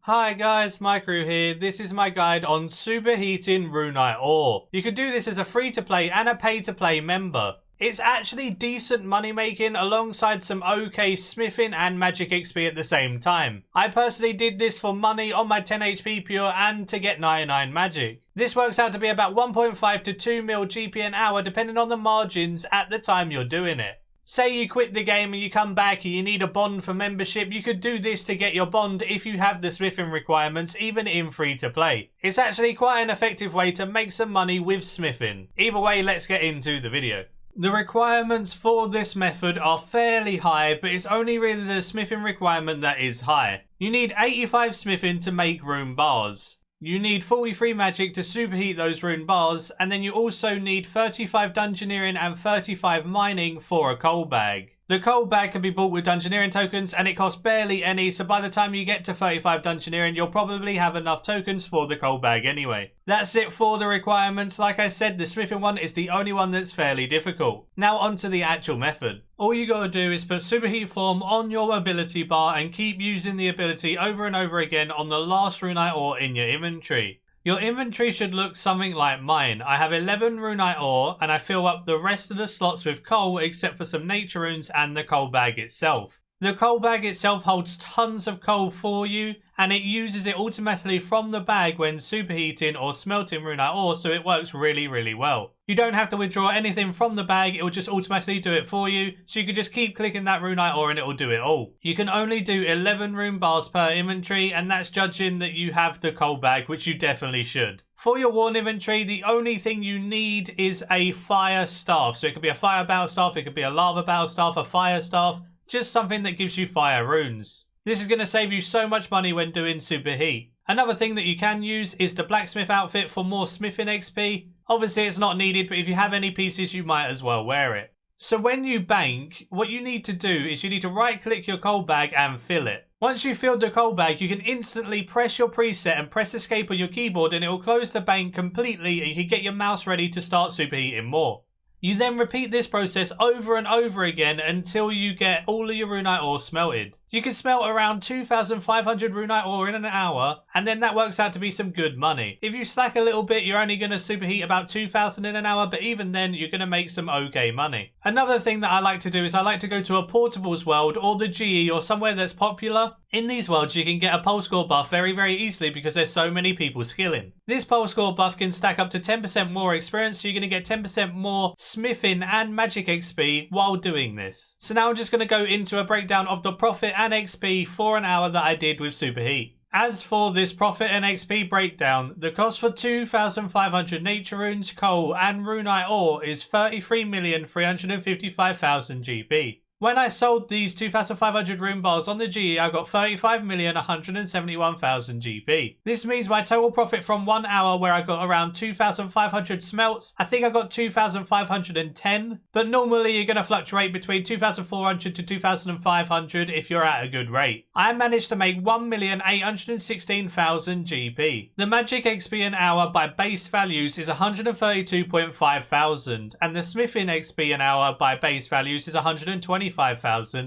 Hi guys, Maikeru here. This is my guide on Superheating Runite ore. You can do this as a free-to-play and a pay-to-play member. It's actually decent money making alongside some okay smithing and magic XP at the same time. I personally did this for money on my 10 HP pure and to get 99 magic. This works out to be about 1.5 to 2 mil GP an hour depending on the margins at the time you're doing it. Say you quit the game and you come back and you need a bond for membership, you could do this to get your bond if you have the smithing requirements even in free to play. It's actually quite an effective way to make some money with smithing. Either way, let's get into the video. The requirements for this method are fairly high, but it's only really the smithing requirement that is high. You need 85 smithing to make rune bars. You need 43 magic to superheat those rune bars, and then you also need 35 dungeoneering and 35 mining for a coal bag. The coal bag can be bought with dungeoneering tokens and it costs barely any, so by the time you get to 35 dungeoneering you'll probably have enough tokens for the coal bag anyway. That's it for the requirements. Like I said, the smithing one is the only one that's fairly difficult. Now onto the actual method. All you gotta do is put superheat form on your ability bar and keep using the ability over and over again on the last runite ore in your inventory. Your inventory should look something like mine. I have 11 runite ore and I fill up the rest of the slots with coal except for some nature runes and the coal bag itself. The coal bag itself holds tons of coal for you and it uses it automatically from the bag when superheating or smelting runite ore, so it works really well. You don't have to withdraw anything from the bag, it will just automatically do it for you, so you can just keep clicking that runite ore and it will do it all. You can only do 11 rune bars per inventory and that's judging that you have the coal bag, which you definitely should. For your worn inventory, the only thing you need is a fire staff. So it could be a fire battle staff, it could be a lava battle staff, a fire staff, just something that gives you fire runes. This is going to save you so much money when doing superheat. Another thing that you can use is the blacksmith outfit for more smithing XP. Obviously it's not needed, but if you have any pieces you might as well wear it. So when you bank, what you need to do is you need to right click your coal bag and fill it. Once you've filled the coal bag, you can instantly press your preset and press escape on your keyboard and it will close the bank completely and you can get your mouse ready to start superheating more. You then repeat this process over and over again until you get all of your runite ore smelted. You can smelt around 2,500 runite ore in an hour, and then that works out to be some good money. If you slack a little bit, you're only going to superheat about 2,000 in an hour, but even then, you're going to make some okay money. Another thing that I like to do is I like to go to a portables world or the GE or somewhere that's popular. In these worlds, you can get a pulse score buff very easily because there's so many people skilling. This pulse score buff can stack up to 10% more experience, so you're going to get 10% more smithing and magic XP while doing this. So now I'm just going to go into a breakdown of the profit and XP for an hour that I did with superheat. As for this profit and XP breakdown, the cost for 2,500 nature runes, coal and runite ore is 33,355,000 GP. When I sold these 2,500 rune bars on the GE, I got 35,171,000 GP. This means my total profit from 1 hour where I got around 2,500 smelts, I think I got 2,510, but normally you're going to fluctuate between 2,400 to 2,500 if you're at a good rate. I managed to make 1,816,000 GP. The magic XP an hour by base values is 132.5 thousand, and the smithing XP an hour by base values is 125,000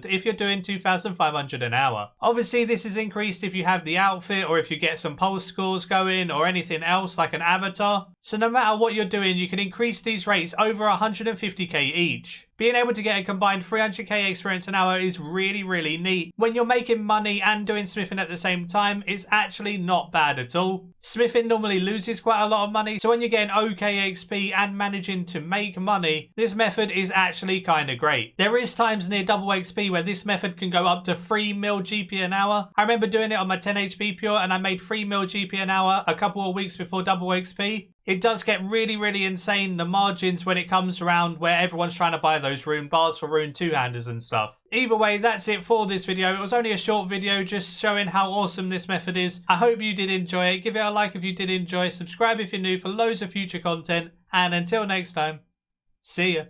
if you're doing 2,500 an hour. Obviously this is increased if you have the outfit or if you get some pulse scores going or anything else like an avatar. So no matter what you're doing, you can increase these rates over 150k each. Being able to get a combined 300k experience an hour is really neat. When you're making money and doing smithing at the same time, it's actually not bad at all. Smithing normally loses quite a lot of money, so when you're getting okay XP and managing to make money, this method is actually kind of great. There is times near double XP where this method can go up to 3 mil GP an hour. I remember doing it on my 10 HP pure and I made 3 mil GP an hour a couple of weeks before double XP. It does get really insane, the margins, when it comes around where everyone's trying to buy those rune bars for rune two-handers and stuff. Either way, that's it for this video. It was only a short video just showing how awesome this method is. I hope you did enjoy it. Give it a like if you did enjoy. Subscribe if you're new for loads of future content. And until next time, see ya.